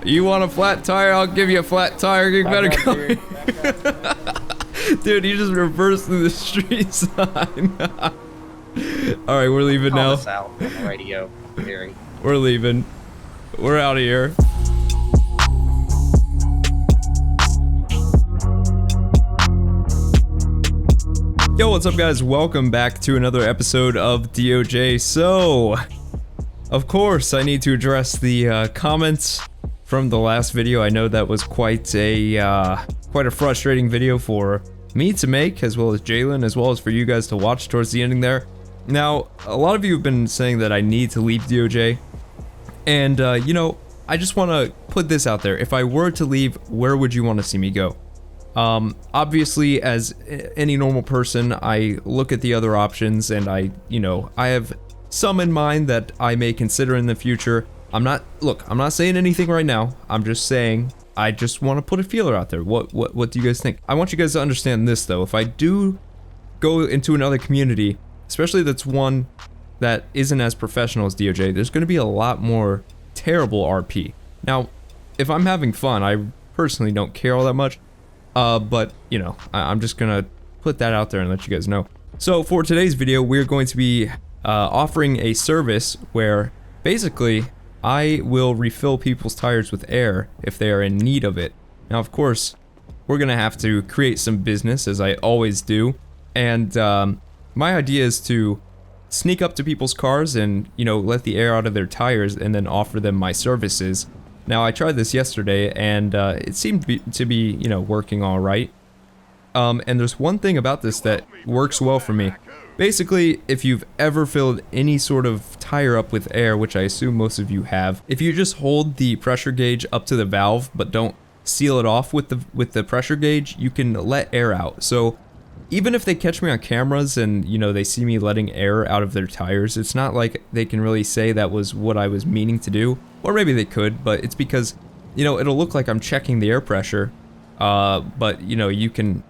You want a flat tire? I'll give you a flat tire. You better go. Dude, you just reversed through the street sign. All right, we're leaving Call now. this out on the radio, Gary. We're leaving. We're out of here. Yo, what's up, guys? Welcome back to another episode of DOJ. So, of course, I need to address the comments from the last video. I know that was quite a frustrating video for me to make, as well as Jalen, as well as for you guys to watch towards the ending there. Now, a lot of you have been saying that I need to leave DOJ, and you know, I just want to put this out there. If I were to leave, where would you want to see me go? Obviously, as any normal person, I look at the other options, and I have some in mind that I may consider in the future. I'm not saying anything right now. I'm just saying, I just want to put a feeler out there. What do you guys think? I want you guys to understand this, though. If I do go into another community, especially that's one that isn't as professional as DOJ, there's going to be a lot more terrible RP. Now, if I'm having fun, I personally don't care all that much. But, you know, I'm just gonna put that out there and let you guys know. So, for today's video, we're going to be offering a service where, basically, I will refill people's tires with air if they are in need of it. Now, of course, we're gonna have to create some business, as I always do, and my idea is to sneak up to people's cars and, you know, let the air out of their tires and then offer them my services. Now, I tried this yesterday, and it seemed to be, you know, working all right. And there's one thing about this that works well for me. Basically, if you've ever filled any sort of tire up with air, which I assume most of you have, if you just hold the pressure gauge up to the valve, but don't seal it off with the pressure gauge, you can let air out. So, even if they catch me on cameras and, you know, they see me letting air out of their tires, it's not like they can really say that was what I was meaning to do. Or maybe they could, but it's because, you know, it'll look like I'm checking the air pressure. But, you know, you can...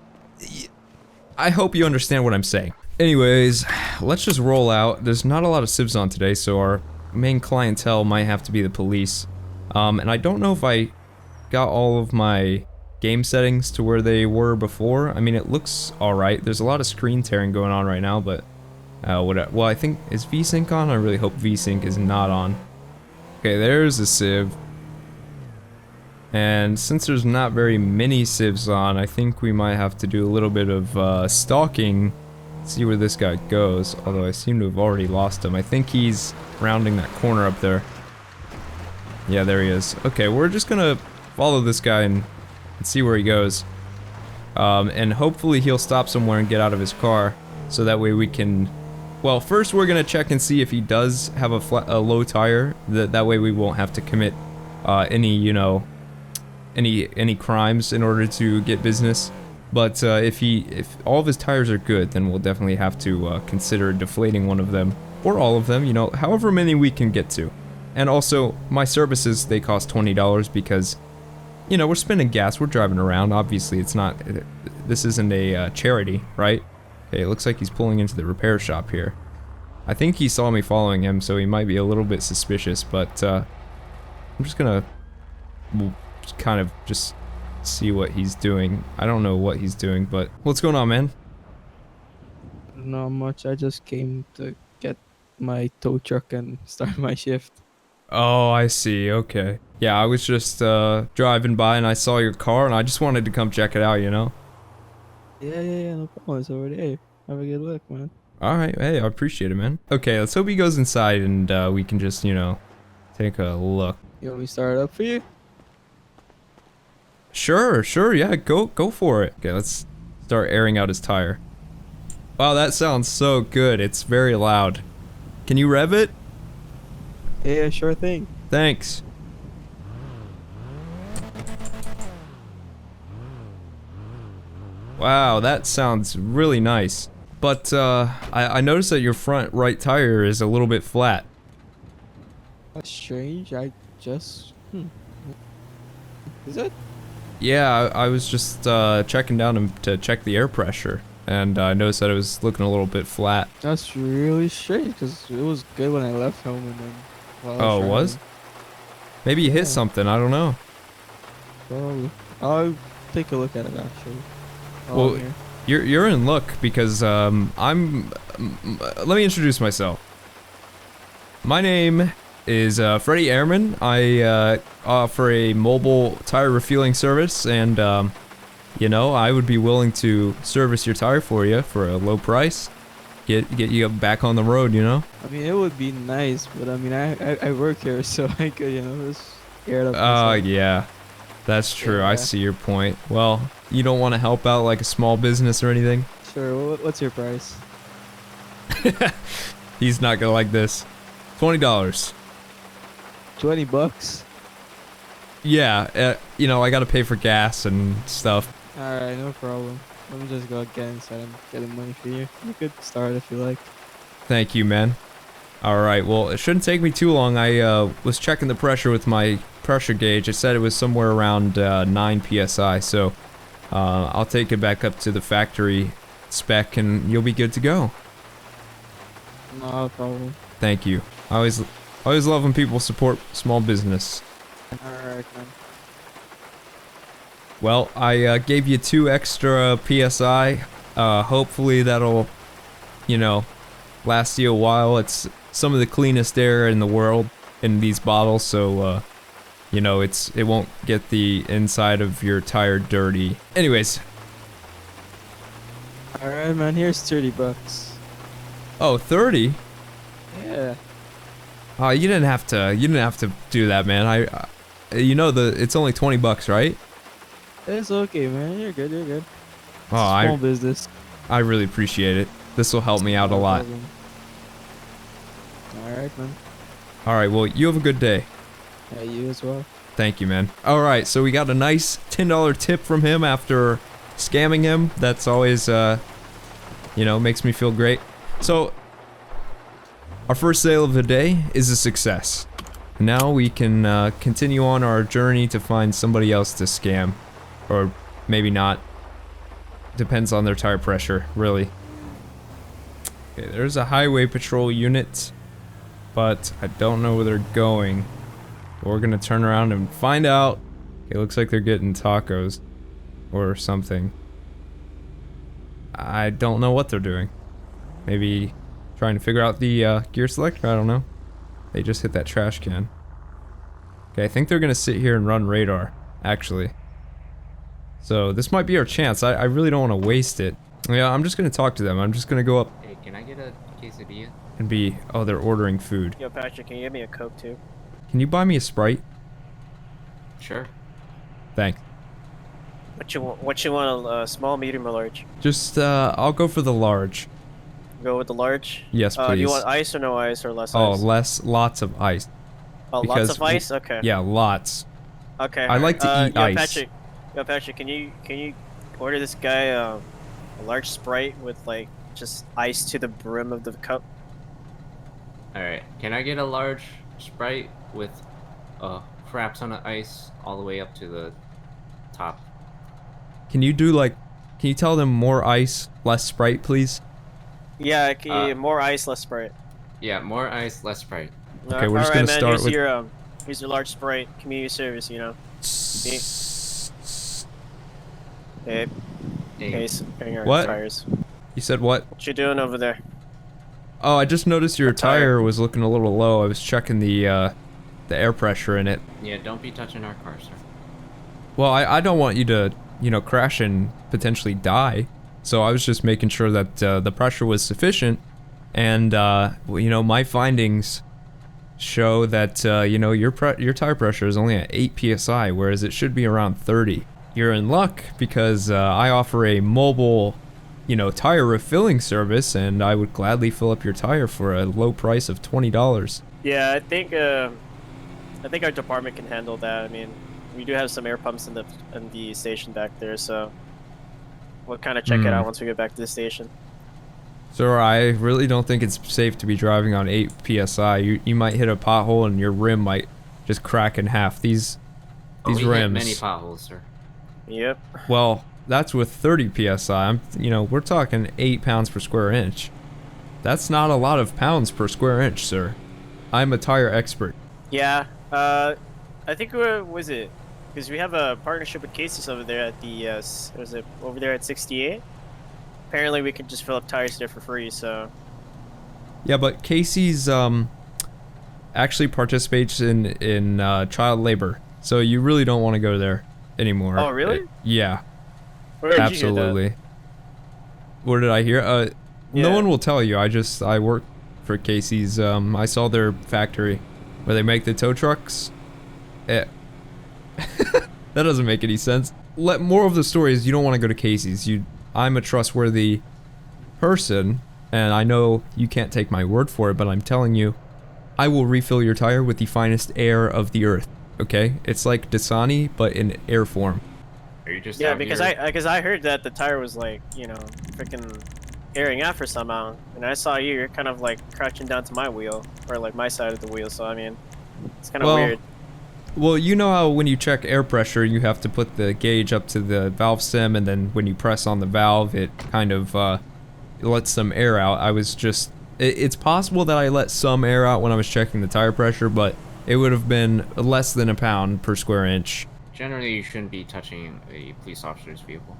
I hope you understand what I'm saying. Anyways, let's just roll out. There's not a lot of civs on today, so our main clientele might have to be the police. And I don't know if I got all of my game settings to where they were before. I mean, it looks alright. There's a lot of screen tearing going on right now, but... well, I think... Is VSync on? I really hope VSync is not on. Okay, there's a civ. And since there's not very many civs on, I think we might have to do a little bit of stalking, see where this guy goes. Although I seem to have already lost him. I think he's rounding that corner up there. Yeah, there he is. Okay, we're just gonna follow this guy and see where he goes. And hopefully he'll stop somewhere and get out of his car, so that way we can... Well, first we're gonna check and see if he does have a low tire. That way we won't have to commit any, you know, any crimes in order to get business. But if all of his tires are good, then we'll definitely have to consider deflating one of them, or all of them, you know, however many we can get to. And also, my services, they cost $20 because, you know, we're spending gas, we're driving around. Obviously, it's not, this isn't a charity, right? Okay, it looks like he's pulling into the repair shop here. I think he saw me following him, so he might be a little bit suspicious, but I'm just gonna kind of just see what he's doing. I don't know what he's doing, but what's going on, man? Not much. I just came to get my tow truck and start my shift. Oh, I see. Okay. Yeah, I was just driving by and I saw your car and I just wanted to come check it out, you know? Yeah, no problem. It's over there. Have a good look, man. Alright, hey, I appreciate it, man. Okay, let's hope he goes inside and we can just, you know, take a look. You want me to start it up for you? Sure, yeah, go for it. Okay, let's start airing out his tire. Wow, that sounds so good. It's very loud. Can you rev it? Yeah, sure thing. Thanks. Wow, that sounds really nice. But I noticed that your front right tire is a little bit flat. That's strange. I just... Is it? Yeah, I was just checking down to check the air pressure, and I noticed that it was looking a little bit flat. That's really strange, because it was good when I left home and then... Oh, it was? Maybe you hit Yeah. something. I don't know. Probably. I'll take a look at it actually. Well, I'm here. You're in luck because let me introduce myself. My name is Freddie Airman. I offer a mobile tire refueling service, and you know, I would be willing to service your tire for you for a low price. Get you back on the road, you know. I mean, it would be nice, but I mean, I work here, so I could, you know, just air it up. Oh myself. yeah, that's true. I Yeah. see your point. Well, you don't want to help out like a small business or anything? Sure. What's your price? He's not gonna like this. $20. $20. Yeah, you know, I gotta pay for gas and stuff. All right, no problem. Let me just go get inside and get the money for you. You could start if you like. Thank you, man. Alright, well, it shouldn't take me too long. I was checking the pressure with my pressure gauge. It said it was somewhere around 9 psi, so I'll take it back up to the factory spec and you'll be good to go. No problem. Thank you. I always love when people support small business. All right, man. Well, I gave you 2 extra psi. Hopefully that'll, you know, last you a while. It's some of the cleanest air in the world in these bottles, so you know, it won't get the inside of your tire dirty. Anyways, All right, man. Here's $30. oh, 30? Yeah. Oh, you didn't have to do that, man. You know, it's only $20, right? It's okay, man. You're good. You're good. Oh, Small business. I really appreciate it. This will help me out a No lot. problem. All right, man. Alright, well, you have a good day. Yeah, you as well. Thank you, man. Alright, so we got a nice $10 tip from him after scamming him. That's always, you know, makes me feel great. So, our first sale of the day is a success. Now we can continue on our journey to find somebody else to scam. Or maybe not. Depends on their tire pressure, really. Okay, there's a highway patrol unit, but I don't know where they're going. We're gonna turn around and find out. Okay, looks like they're getting tacos or something. I don't know what they're doing. Maybe trying to figure out the gear selector? I don't know. They just hit that trash can. Okay, I think they're gonna sit here and run radar, actually. So this might be our chance. I really don't want to waste it. Yeah, I'm just gonna talk to them. I'm just gonna go up Hey, can I get a quesadilla? and be, oh, they're ordering food. Yo, Patrick, can you give me a Coke too? Can you buy me a Sprite? Sure. Thanks. What you want? A small, medium, or large? Just, I'll go for the large. Go with the large. Yes, Do please. you want ice or no ice or less Oh, ice? lots of ice. Oh, because lots of ice. Okay. Yeah, lots. Okay. I like to eat yo, ice. Patrick, can you order this guy a large Sprite with like just ice to the brim of the cup? Alright, can I get a large Sprite with a crap ton of ice all the way up to the top? Can you do like, can you tell them more ice, less Sprite, please? Yeah, can you, more ice, less Sprite. Yeah, more ice, less Sprite. Okay, we're just gonna man, start with- here's your large Sprite, community service, you know. Hey, Hey, case, your What? tires. You said what? What you doing over there? Oh, I just noticed your tire? tire was looking a little low. I was checking the air pressure in it. yeah, don't be touching our car, sir. Well, I don't want you to, you know, crash and potentially die. So I was just making sure that the pressure was sufficient. And, well, you know, my findings show that, you know, your tire pressure is only at 8 psi, whereas it should be around 30. You're in luck because I offer a mobile, you know, tire refilling service, and I would gladly fill up your tire for a low price of $20. Yeah, I think our department can handle that. I mean, we do have some air pumps in the station back there, so we'll kind of check it out once we get back to the station. Sir, I really don't think it's safe to be driving on 8 psi. You might hit a pothole and your rim might just crack in half. These We hit rims. many potholes, sir. Yep. Well, that's with 30 psi. You know, we're talking 8 pounds per square inch. That's not a lot of pounds per square inch, sir. I'm a tire expert. Yeah. I think was it because we have a partnership with Cases over there at the was it over there at 68? Apparently, we can just fill up tires there for free. So Yeah, but Casey's actually participates in child labor, so you really don't want to go there anymore. Oh, really? Yeah, where did you hear absolutely. Where did I hear? No Yeah. one will tell you. I work for Casey's. I saw their factory where they make the tow trucks. That doesn't make any sense. More of the story is you don't want to go to Casey's. I'm a trustworthy person, and I know you can't take my word for it, but I'm telling you, I will refill your tire with the finest air of the earth. Okay, it's like Dasani, but in air form. Are you just Yeah, out because here? I heard that the tire was like, you know, freaking airing out for somehow, and I saw you're kind of like crouching down to my wheel or like my side of the wheel. So I mean, it's kind of Well, weird. Well, you know how when you check air pressure, you have to put the gauge up to the valve stem, and then when you press on the valve, it kind of lets some air out. It's possible that I let some air out when I was checking the tire pressure, but it would have been less than a pound per square inch. Generally, you shouldn't be touching a police officer's vehicle.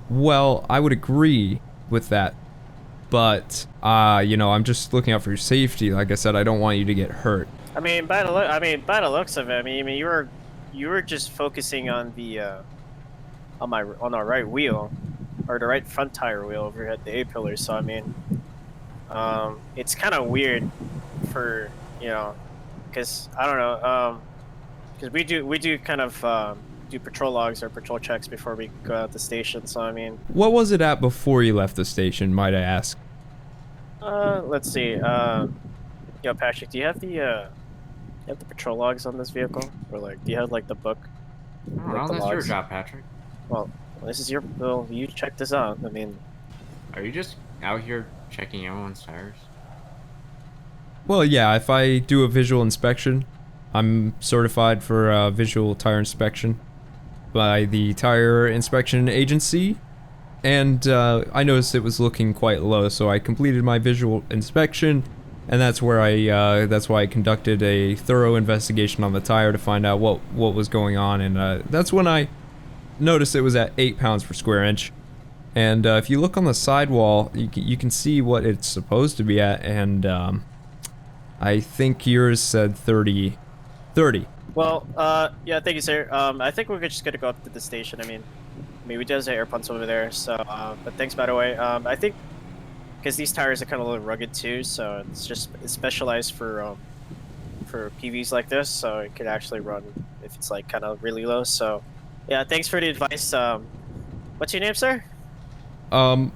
Well, I would agree with that, but I'm just looking out for your safety. Like I said, I don't want you to get hurt. I mean, by the looks of it, I mean, you were just focusing on the on our right wheel, or the right front tire wheel over at the A pillar. So I mean, it's kind of weird for because I don't know, because we do kind of do patrol logs or patrol checks before we go out the station. So I mean, What was it at before you left the station, might I ask? let's see, yo, Patrick, do you have the patrol logs on this vehicle, or like do you have like the book? I don't Like know, the that's your logs. job, Patrick. Well, this is your. Well, you check this out. I mean, Are you just out here checking everyone's tires? Well, yeah, if I do a visual inspection, I'm certified for visual tire inspection by the Tire Inspection Agency, and I noticed it was looking quite low, so I completed my visual inspection, and that's why I conducted a thorough investigation on the tire to find out what was going on, and that's when I noticed it was at 8 pounds per square inch. And if you look on the sidewall, you can see what it's supposed to be at, and I think yours said 30. well, yeah, thank you, sir. I think we're just gonna go up to the station. I mean, we do have air pumps over there. So, but thanks by the way. I think because these tires are kind of a little rugged too, so it's specialized for PVs like this, so it could actually run if it's like kind of really low. So, yeah, thanks for the advice. What's your name, sir?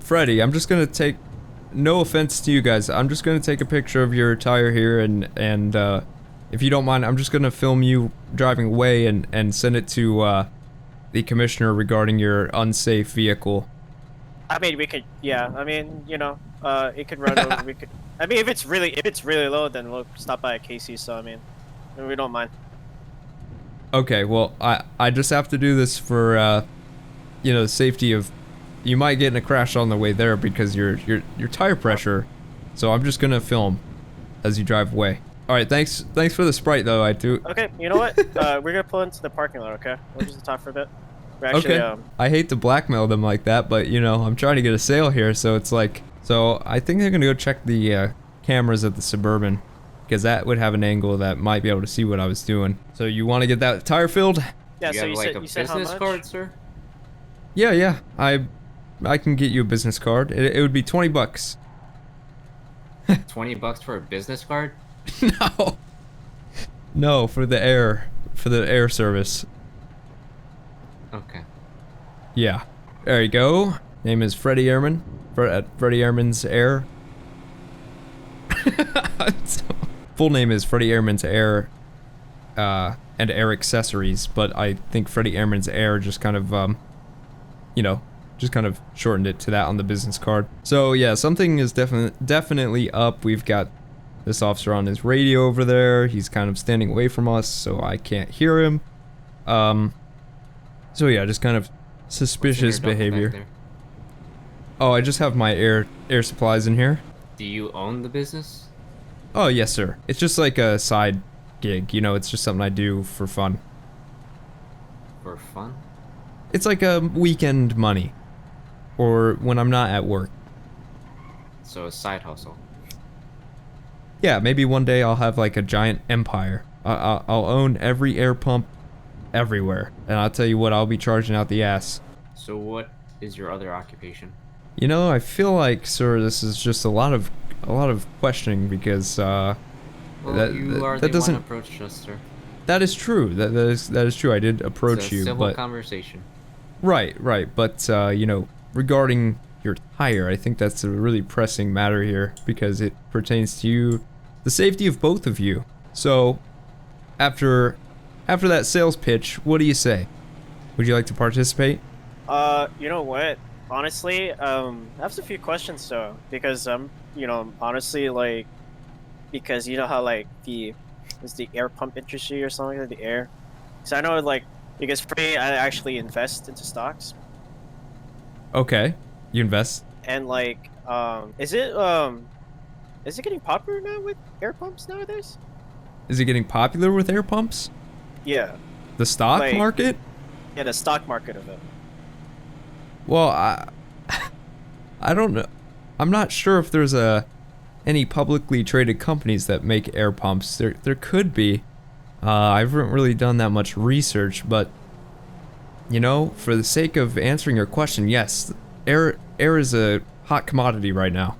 Freddie, I'm just gonna take, no offense to you guys, I'm just gonna take a picture of your tire here, and if you don't mind, I'm just gonna film you driving away and send it to the commissioner regarding your unsafe vehicle. I mean, we could, yeah. I mean, it could run over. We could. I mean, if it's really low, then we'll stop by at Casey's. So I mean, we don't mind. Okay, well, I just have to do this for the safety of, you might get in a crash on the way there because your tire pressure. So I'm just gonna film as you drive away. All right, thanks for the Sprite though. I do. Okay, you know what? We're gonna pull into the parking lot. Okay, we'll just talk for a bit. We're actually, Okay. I hate to blackmail them like that, but I'm trying to get a sale here, so it's like, so I think they're gonna go check the cameras at the Suburban, because that would have an angle that might be able to see what I was doing. So you want to get that tire filled? yeah. you So have like a you said how business much? card, sir? Yeah. I can get you a business card. It would be $20. $20 for a business card? No. No, for the air service. Okay. Yeah. There you go. Name is Freddie Ehrman. At Freddie Ehrman's Air. Full name is Freddie Ehrman's Air and Air Accessories, but I think Freddie Ehrman's Air just kind of just kind of shortened it to that on the business card. So yeah, something is definitely up. We've got this officer on his radio over there. He's kind of standing away from us, so I can't hear him. So yeah, just kind of suspicious What's in your duffel behavior. bag there? Oh, I just have my air supplies in here. Do you own the business? Oh yes, sir. It's just like a side gig. You know, it's just something I do for fun. For fun? It's like a weekend money, or when I'm not at work. So a side hustle. Yeah, maybe one day I'll have like a giant empire. I'll own every air pump everywhere, and I'll tell you what, I'll be charging out the ass. So what is your other occupation? You know, I feel like, sir, this is just a lot of questioning because Well, that you are that the doesn't. one approached us, sir. That is true. That is true. I did It's approach a you, civil but conversation. right. But you know, regarding your tire, I think that's a really pressing matter here because it pertains to you, the safety of both of you. So, after that sales pitch, what do you say? Would you like to participate? You know what? Honestly, I have a few questions though, because honestly, like, because you know how like the air pump industry or something like that, the air. So I know like because for me, I actually invest into stocks, Okay, you invest. and like, is it getting popular now with air pumps nowadays? Is it getting popular with air pumps? Yeah, The stock Like- market? yeah, the stock market of it. Well, I don't know. I'm not sure if there's any publicly traded companies that make air pumps. There could be. I haven't really done that much research, but you know, for the sake of answering your question, yes, air is a hot commodity right now.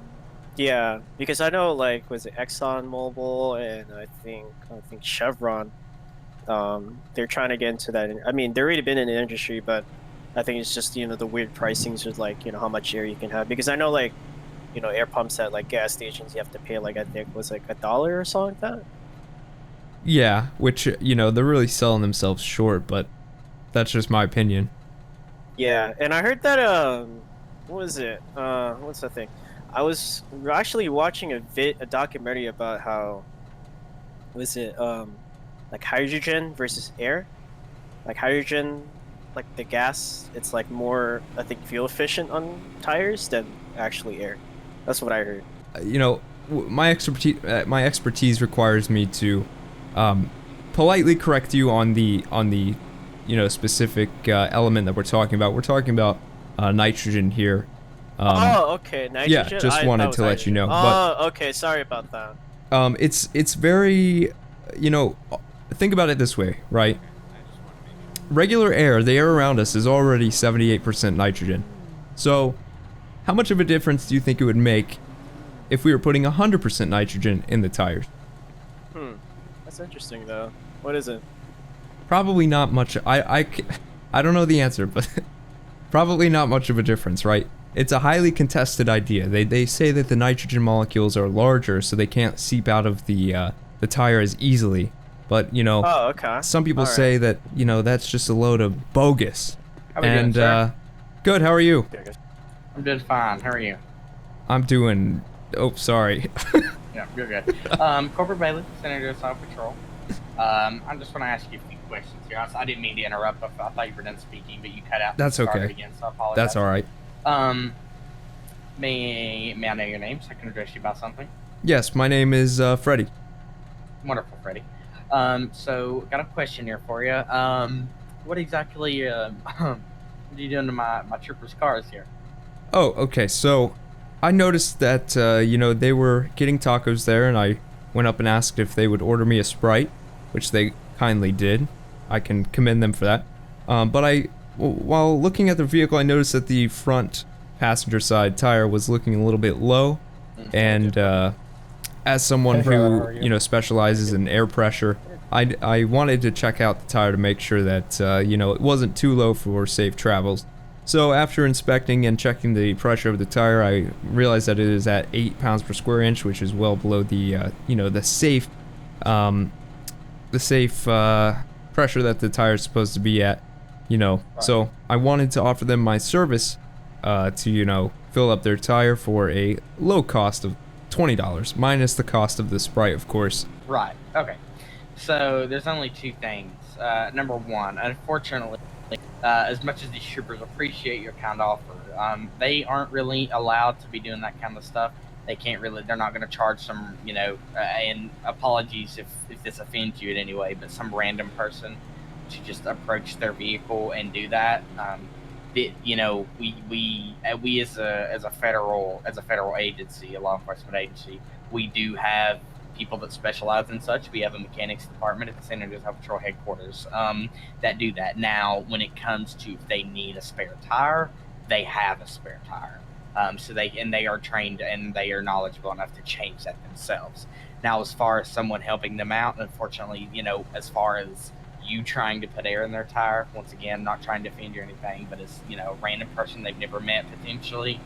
Yeah, because I know like was it ExxonMobil and I think Chevron, they're trying to get into that. I mean, they've already been in the industry, but I think it's just the weird pricings with like how much air you can have. Because I know like air pumps at like gas stations you have to pay like I think was like $1 or something like that. Yeah, which you know they're really selling themselves short, but that's just my opinion. Yeah, and I heard that what was it? What's that thing? I was actually watching a documentary about how was it like hydrogen versus air, like hydrogen, like the gas, it's like more I think fuel efficient on tires than actually air. That's what I heard. You know, my expertise requires me to politely correct you on the you know specific element that we're talking about. We're talking about nitrogen here. Oh, okay, nitrogen. Yeah, just That wanted was to let you know. Oh, okay, sorry about that. It's very, you know, think about it this way, right? Regular air, the air around us is already 78% nitrogen. So, how much of a difference do you think it would make if we were putting 100% nitrogen in the tires? That's interesting though. What is it? Probably not much. I don't know the answer, but probably not much of a difference, right? It's a highly contested idea. They say that the nitrogen molecules are larger, so they can't seep out of the tire as easily. But you know, Oh, okay. some people All right. say that you know that's just a load of bogus. How we doing, And sir? good. How are you? I'm doing fine. How are you? I'm doing. Oh, sorry. Yeah, you're good. Corporate Bailey, Senator of South Patrol. I just want to ask you a few questions here. I didn't mean to interrupt. I thought you were done speaking, but you cut out. and That's started okay. Again, so I apologize. That's all right. May I know your name so I can address you by something? Yes, my name is Freddie. Wonderful, Freddie. So got a question here for you. What exactly what are you doing to my trooper's cars here? Oh, okay. So, I noticed that you know they were getting tacos there, and I went up and asked if they would order me a Sprite, which they kindly did. I can commend them for that. But while looking at the vehicle, I noticed that the front passenger side tire was looking a little bit low, and as someone Hey, brother, how who are you? you know specializes in air pressure, I wanted to check out the tire to make sure that you know it wasn't too low for safe travels. So after inspecting and checking the pressure of the tire, I realized that it is at 8 pounds per square inch, which is well below the you know the safe pressure that the tire is supposed to be at. You know, so I wanted to offer them my service to you know fill up their tire for a low cost of $20 minus the cost of the Sprite, of course. Right. Okay. So there's only two things. Number one, unfortunately, as much as these troopers appreciate your kind offer, they aren't really allowed to be doing that kind of stuff They can't really. They're not going to charge some, and apologies if this offends you in any way, but some random person to just approach their vehicle and do that. We as a federal agency, a law enforcement agency, we do have people that specialize in such. We have a mechanics department at the San Andreas Highway Patrol headquarters that do that. Now, when it comes to if they need a spare tire, they have a spare tire. So they are trained and they are knowledgeable enough to change that themselves. Now, as far as someone helping them out, unfortunately, as far as you trying to put air in their tire, once again, not trying to offend you or anything, but as a random person they've never met potentially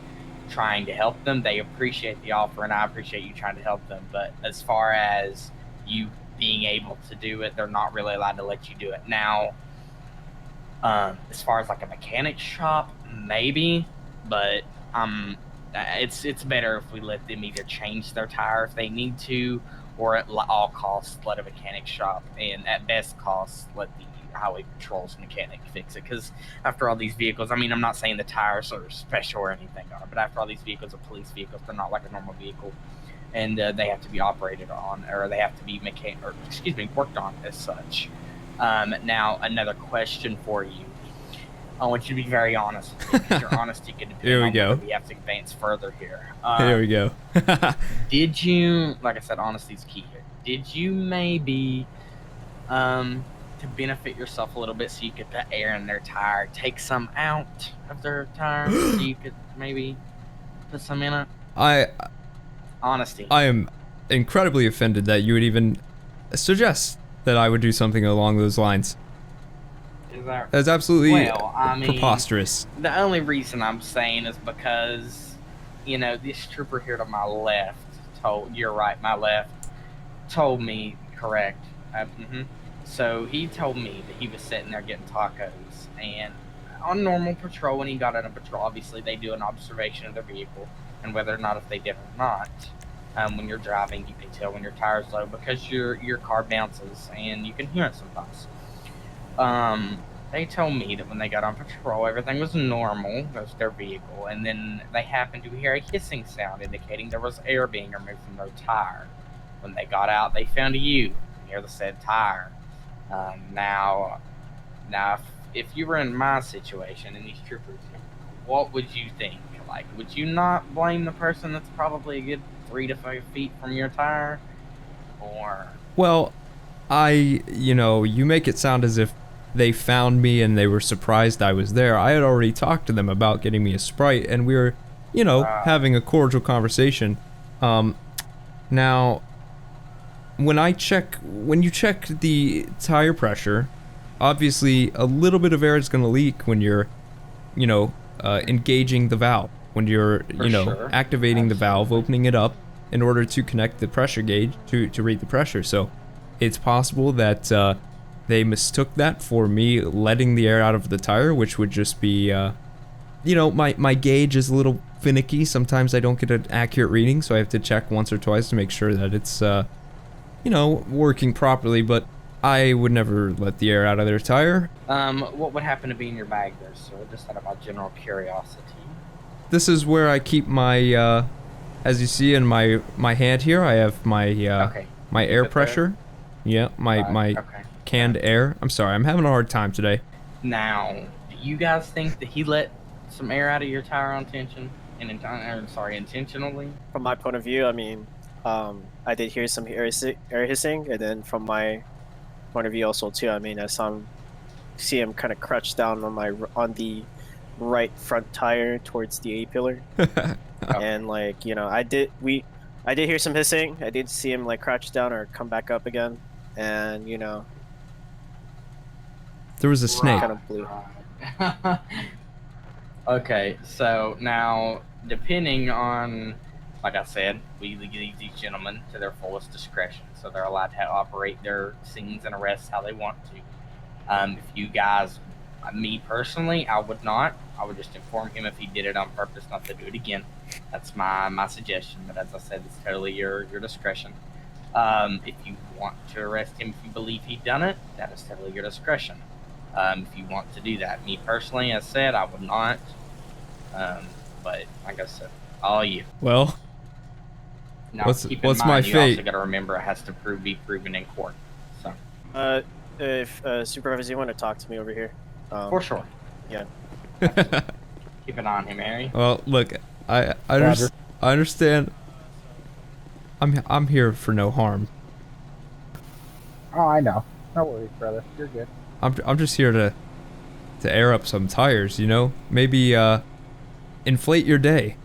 trying to help them, they appreciate the offer, and I appreciate you trying to help them. But as far as you being able to do it, they're not really allowed to let you do it. Now, as far as like a mechanic shop, maybe, but it's better if we let them either change their tire if they need to, or at all costs let a mechanic shop, and at best costs let the highway patrol's mechanic fix it. Because after all, these vehicles, I mean, I'm not saying the tires are special or anything on it, but after all, these vehicles are police vehicles. They're not like a normal vehicle, and they have to be operated on, or they have to be worked on as such. Now, another question for you. I want you to be very honest, because your honesty can depend Here we on go. whether we have to advance further here. There we go. Did you, like I said, honesty is key here. Did you maybe, to benefit yourself a little bit so you could put air in their tire, take some out of their tire so you could maybe put some in it? Honesty. I am incredibly offended that you would even suggest that I would do something along those lines. Is that That's absolutely Well, I mean, preposterous. the only reason I'm saying is because, this trooper here to my left my left, told me, correct. So he told me that he was sitting there getting tacos, and on normal patrol, when he got on a patrol, obviously they do an observation of their vehicle and whether or not if they did or not. When you're driving, you can tell when your tire's low because your car bounces and you can hear it sometimes. They told me that when they got on patrol, everything was normal. That was their vehicle, and then they happened to hear a hissing sound indicating there was air being removed from their tire. When they got out, they found you near the said tire. Now, if you were in my situation and these troopers, what would you think? Like, would you not blame the person that's probably a good 3 to 5 feet from your tire, or? Well, you make it sound as if they found me and they were surprised I was there. I had already talked to them about getting me a Sprite, and we were, having a cordial conversation. Now, when you check the tire pressure, obviously a little bit of air is going to leak when you're, engaging the valve. When you're, Sure. activating the valve, opening it up in order to connect the pressure gauge to read the pressure. So it's possible that they mistook that for me letting the air out of the tire, which would just be, my gauge is a little finicky. Sometimes I don't get an accurate reading, so I have to check once or twice to make sure that it's, working properly. But I would never let the air out of their tire. What would happen to be in your bag there, sir? Just out of my general curiosity. This is where I keep my, as you see in my hand here, I have my, Okay. my air pressure. Yeah, my Okay. canned air. I'm sorry, I'm having a hard time today. Now, do you guys think that he let some air out of your tire on intention? Intentionally? From my point of view, I mean, I did hear some air hissing, and then from my point of view also too, I mean, I see him kind of crouched down on the right front tire towards the A pillar, and I did hear some hissing. I did see him like crouch down or come back up again, and There was a snake. kind of blew. Okay, so now, depending on, like I said, we leave these gentlemen to their fullest discretion, so they're allowed to operate their scenes and arrests how they want to. If you guys, me personally, I would not. I would just inform him if he did it on purpose not to do it again. That's my suggestion, but as I said, it's totally your discretion. If you want to arrest him if you believe he'd done it, that is totally your discretion. If you want to do that. Me personally, as I said, I would not. But like I said, all you. Well, Now, What's keep in my mind, you also fate? got to remember it has to be proven in court. So, If supervisor, you want to talk to me over here? for sure. Yeah. Keep an eye on him, Harry. Well, look, I Roger. understand. I'm here for no harm. Oh, I know. No worries, brother. You're good. I'm just here to air up some tires, you know? Maybe inflate your day.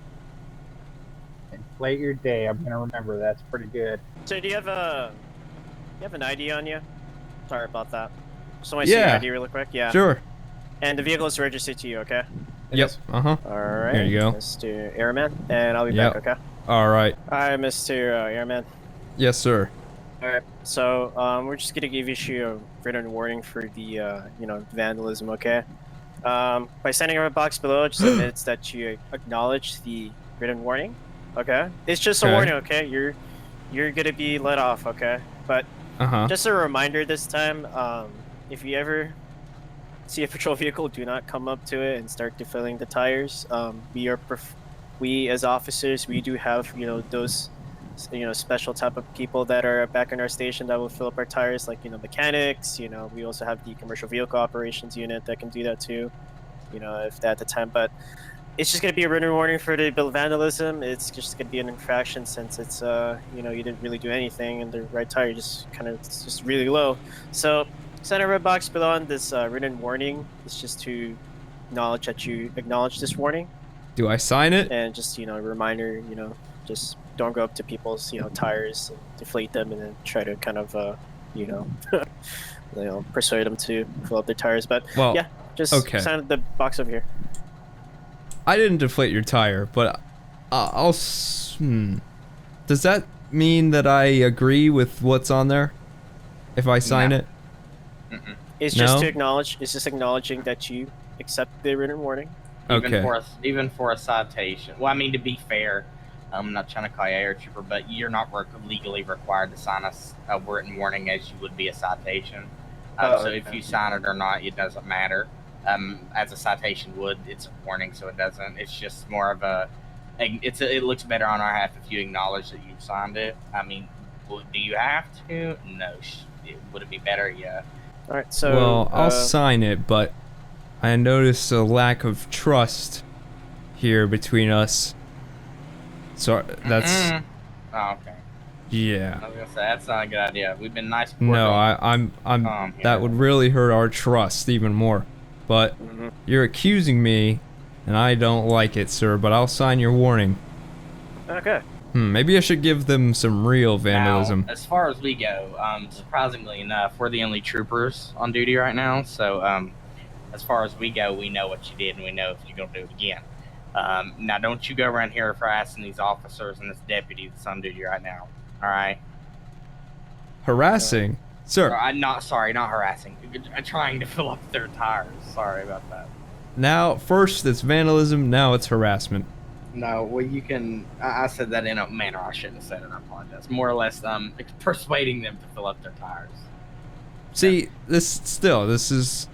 Inflate your day. I'm gonna remember. That's pretty good. So do you have an ID on you? Sorry about that. Just want to see your Yeah. ID really quick. Yeah. Sure. And the vehicle is registered to you, okay? Yep. Uh-huh. All right. Here you go. Mr. Airman, and I'll be Yep. back, okay? All right. All right, Mr. Airman. Yes, sir. All right. So we're just gonna give you a written warning for the vandalism, okay? By sending a box below, it just admits that you acknowledge the written warning, okay? It's just a Okay. warning, okay? You're gonna be let off, okay? But Uh-huh. just a reminder this time, if you ever see a patrol vehicle, do not come up to it and start defilling the tires. We as officers, we do have those special type of people that are back in our station that will fill up our tires, like mechanics. We also have the commercial vehicle operations unit that can do that too. If at the time, but it's just gonna be a written warning for the vandalism. It's just gonna be an infraction since it's you didn't really do anything and the right tire just just really low. So send a red box below on this written warning. It's just to acknowledge that you acknowledge this warning, Do I sign it? and just a reminder, just don't go up to people's tires and deflate them and then try to kind of persuade them to fill up their tires. But Well, yeah, just okay. sign the box over here. I didn't deflate your tire, but Does that mean that I agree with what's on there? If I sign No. it? Mm-mm. It's just No? to acknowledge. It's just acknowledging that you accept the written warning. Okay. Even for a citation. Well, I mean, to be fair, I'm not trying to call you air trooper, but you're not legally required to sign a written warning as you would be a citation. So if you sign it or not, it doesn't matter. As a citation would, it's a warning, so it doesn't. It's just more of it looks better on our half if you acknowledge that you've signed it. I mean, do you have to? No. Would it be better? Yeah. All right. So Well, I'll sign it, but I noticed a lack of trust here between us. So that's Mm-mm. Oh, okay. yeah. I was gonna say that's not a good idea. We've been nice. No, I'm that would really hurt our trust even more. But Mhm. you're accusing me, and I don't like it, sir. But I'll sign your warning. Okay. Maybe I should give them some real vandalism. Now, as far as we go, surprisingly enough, we're the only troopers on duty right now. So, as far as we go, we know what you did, and we know if you're gonna do it again. Now, don't you go around here harassing these officers and this deputy that's on duty right now. All right? Harassing, sir. Not harassing. Trying to fill up their tires. Sorry about that. Now, first it's vandalism. Now it's harassment. No, well, you can. I said that in a manner I shouldn't have said it. I apologize. More or less, persuading them to fill up their tires. See, this is.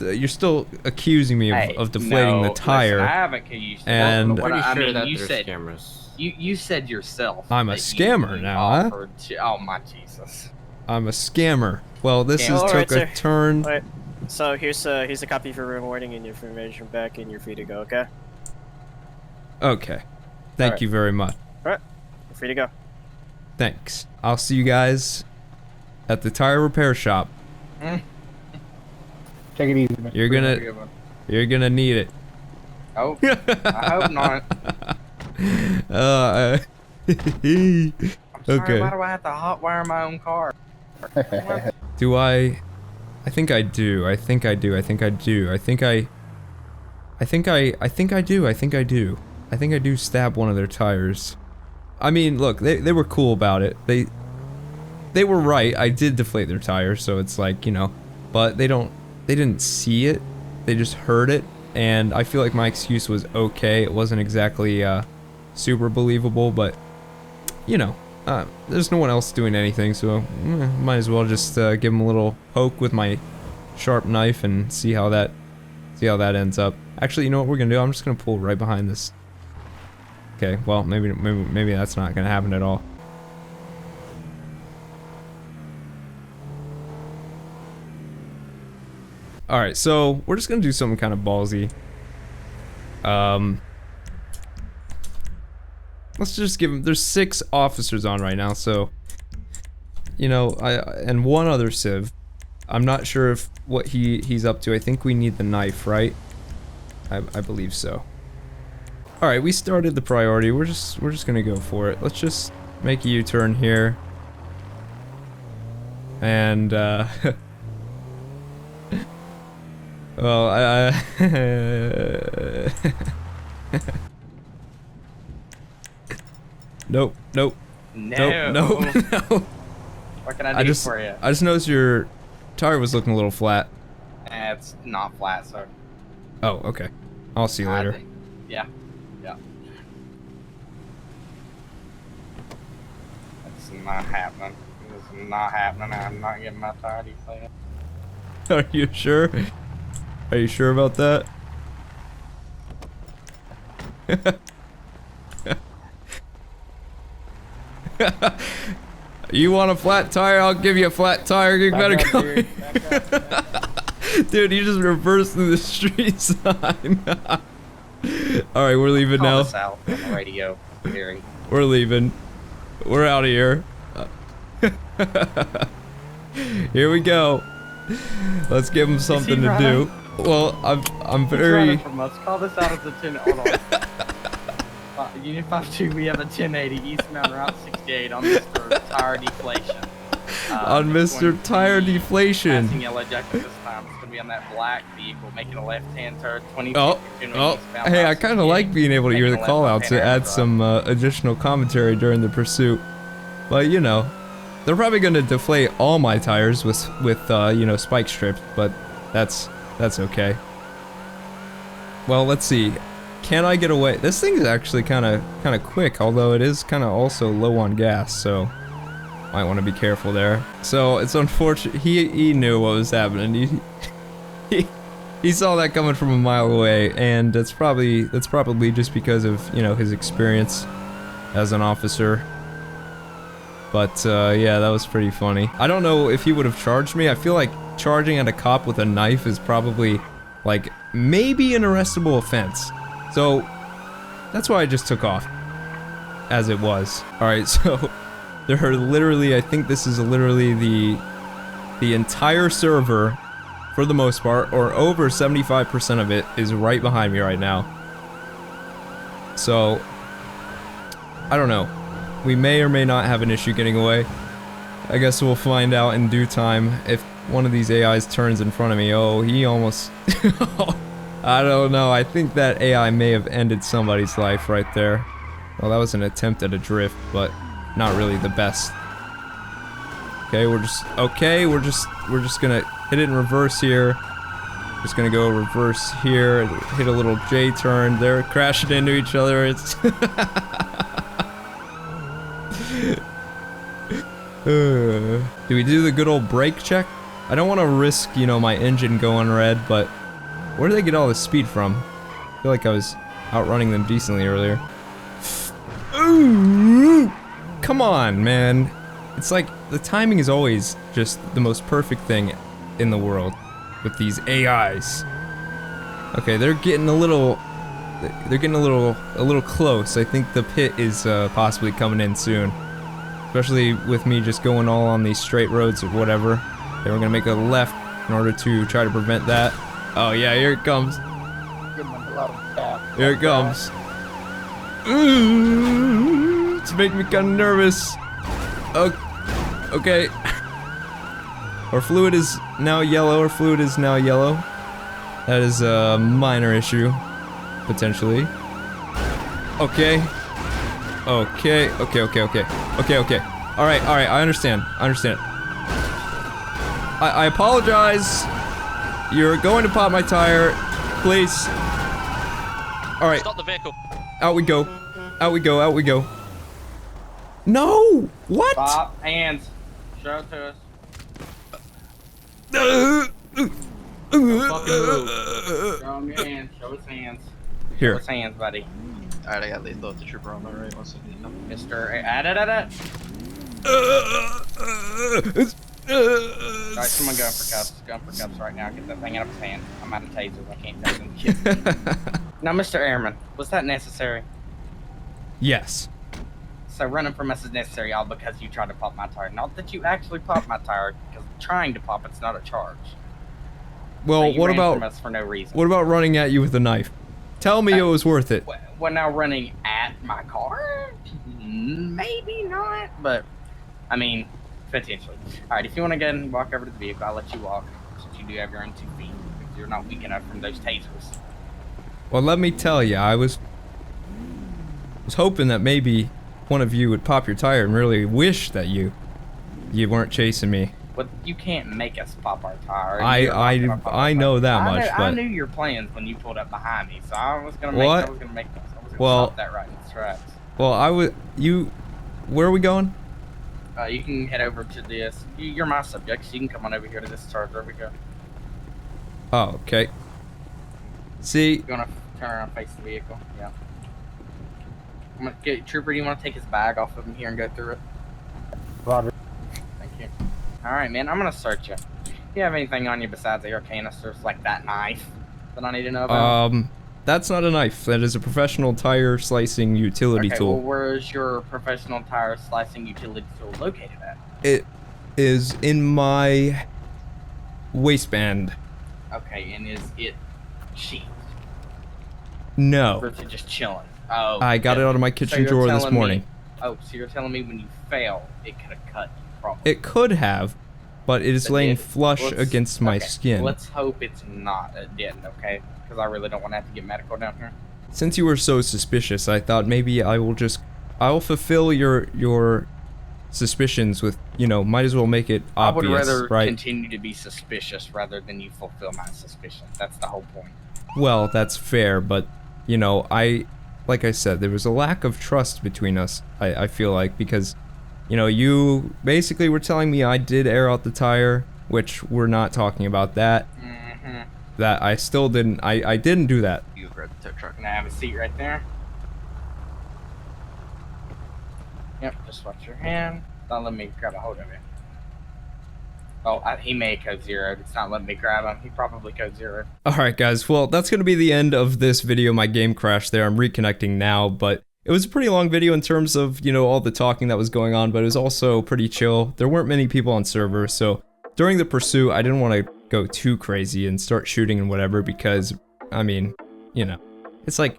You're still accusing me of deflating the tire. Listen, I haven't accused you. And- But Pretty I sure mean, that you there's said cameras. you said yourself. I'm a that scammer you now, huh? offered to- oh my Jesus! I'm a scammer. Well, this Yeah, has alright, took a sir. turn. All right. So here's a copy for written warning and your information back, and you're free to go. Okay. Okay. Thank Alright. you very much. You're free to go. Thanks. I'll see you guys at the tire repair shop. Take it easy, Mr. You're gonna need it. Oh, I hope not. uh, I'm sorry. Okay. Why do I have to hotwire my own car? do I think I do. I think I do. I think I do. I think I do. I think I do stab one of their tires. I mean, look, they were cool about it. They were right. I did deflate their tires, so it's like, but they didn't see it. They just heard it, and I feel like my excuse was okay. It wasn't exactly super believable, but there's no one else doing anything, so might as well just give them a little poke with my sharp knife and see how that ends up. Actually, you know what we're gonna do? I'm just gonna pull right behind this Okay, well, maybe that's not gonna happen at all. Alright, so we're just gonna do something kind of ballsy. Let's just give him, there's 6 officers on right now, so, you know, and 1 other civ. I'm not sure if what he's up to. I think we need the knife, right? I believe so. Alright, we started the priority. We're just gonna go for it. Let's just make a U-turn here. And well, Nope, nope. No. Nope, no. What can I do for you? I just noticed your tire was looking a little flat. It's not flat, sir. Oh, okay. I'll see you later. Yeah. Yeah. That's not happening. It's not happening. I'm not getting my tire deflated. Are you sure? Are you sure about that? You want a flat tire? I'll give you a flat tire. You better go. Dude, you just reversed through the street sign. Alright, we're leaving Call now. us out on the radio, Gary. We're leaving. We're out of here. Here we go. Let's give him something to do. Well, I'm very. From us. Call this out as a 10. Hold on. Unit 52, we have a 1080 East Mountain Route 68 on Mr. Tire Deflation. On Mr. Tire Deflation. Passing yellow jacket this time. It's gonna be on that black vehicle, making a left-hand turn. 20. Oh, hey, I kind of like being able to hear the call out to add some additional commentary during the pursuit. But you know, they're probably gonna deflate all my tires with you know, spike strips, but that's okay. Well, let's see. Can I get away? This thing is actually kind of quick, although it is kind of also low on gas, so might want to be careful there. So it's unfortunate. He knew what was happening. He saw that coming from a mile away, and that's probably just because of, you know, his experience as an officer. But yeah, that was pretty funny. I don't know if he would have charged me. I feel like charging at a cop with a knife is probably like maybe an arrestable offense. So that's why I just took off as it was. Alright, so there are literally, I think this is literally the entire server for the most part, or over 75% of it is right behind me right now. So I don't know. We may or may not have an issue getting away. I guess we'll find out in due time if one of these AIs turns in front of me. Oh, he almost... I don't know. I think that AI may have ended somebody's life right there. Well, that was an attempt at a drift, but not really the best. Okay, we're just gonna hit it in reverse here. Just gonna go reverse here, hit a little J turn. They're crashing into each other. It's do we do the good old brake check? I don't want to risk, you know, my engine going red, but where do they get all this speed from? I feel like I was outrunning them decently earlier. Ooh, come on, man. It's like the timing is always just the most perfect thing in the world with these AIs. Okay, they're getting a little close. I think the pit is possibly coming in soon. Especially with me just going all on these straight roads or whatever. They were gonna make a left in order to try to prevent that. Oh yeah, here it comes. Here it comes. Ooh, it's making me kind of nervous. Okay. Our fluid is now yellow. Our fluid is now yellow. That is a minor issue, potentially. Okay. Okay. All right. I understand. I apologize. You're going to pop my tire, please. All right. Stop the vehicle. Out we go. No! What? Stop. Hands. Show it to us. Fucking move. Show him your hands. Show his hands. Here. Show his hands, buddy. Alright, I got lethal with the trooper on my right. One second. Mr. Alright, someone going for cuffs. Going for cuffs right now. Get that thing out of his hand. I'm out of tasers. I can't tell him shit. Now, Mr. Airman, was that necessary? Yes. So running from us is necessary all because you tried to pop my tire. Not that you actually popped my tire, because trying to pop it's not a charge. Well, So you what ran about from us for no reason? what about running at you with a knife? Tell me it was worth it. Well, now running at my car? Maybe not, but I mean, potentially. Alright, if you want to go ahead and walk over to the vehicle, I'll let you walk, since you do have your own 2 feet. If you're not weak enough from those tasers. Well, let me tell you, I was hoping that maybe one of you would pop your tire and really wish that you weren't chasing me. But you can't make us pop our tire. I know that much, I but knew your plans when you pulled up behind me, so I was gonna What? Well- stop that right in its tracks. well, where are we going? You can head over to this. You're my subject, so you can come on over here to this charger. There we go. Oh, okay. See, You wanna turn around and face the vehicle? Yeah. I'm gonna get Trooper. Do you want to take his bag off of him here and go through it? Roger. Thank you. All right, man. I'm gonna search you. Do you have anything on you besides air canisters, like that knife that I need to know about? that's not a knife. That is a professional tire slicing utility Okay, tool. well, where's your professional tire slicing utility tool located at? It is in my waistband. Okay, and is it sheathed? No. Or is it just chilling? Oh. I got it out of my kitchen you're drawer this telling me- morning. Oh, so you're telling me when you fell, it could have cut you, probably. It could have, but it is It laying did. flush Let's- against my okay, skin. Let's hope it's not a didn't, okay? Because I really don't want to have to get medical down here. Since you were so suspicious, I thought maybe I'll fulfill your suspicions with, might as well make it obvious, I would rather right? continue to be suspicious rather than you fulfill my suspicions. That's the whole point. Well, that's fair, but, like I said, there was a lack of trust between us, I feel like, because, you basically were telling me I did air out the tire, which we're not talking about that. Mm-hmm. That I still didn't, I didn't do that. You grab the tow truck. Can I have a seat right there? Yep, just watch your hand. Don't let me grab a hold of it. Oh, he may code 0. It's not letting me grab him. He probably code 0. Alright guys, well that's gonna be the end of this video. My game crashed there. I'm reconnecting now, but it was a pretty long video in terms of, all the talking that was going on, but it was also pretty chill. There weren't many people on server, so during the pursuit, I didn't want to go too crazy and start shooting and whatever because, it's like,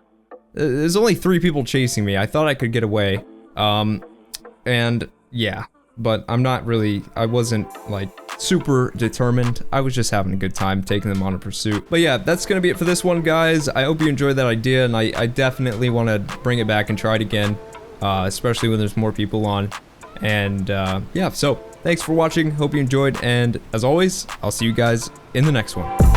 there's only 3 people chasing me. I thought I could get away, and yeah, but I wasn't, like, super determined. I was just having a good time taking them on a pursuit. But yeah, that's gonna be it for this one, guys. I hope you enjoyed that idea, and I definitely want to bring it back and try it again, especially when there's more people on. And yeah, so thanks for watching. Hope you enjoyed, and as always, I'll see you guys in the next one.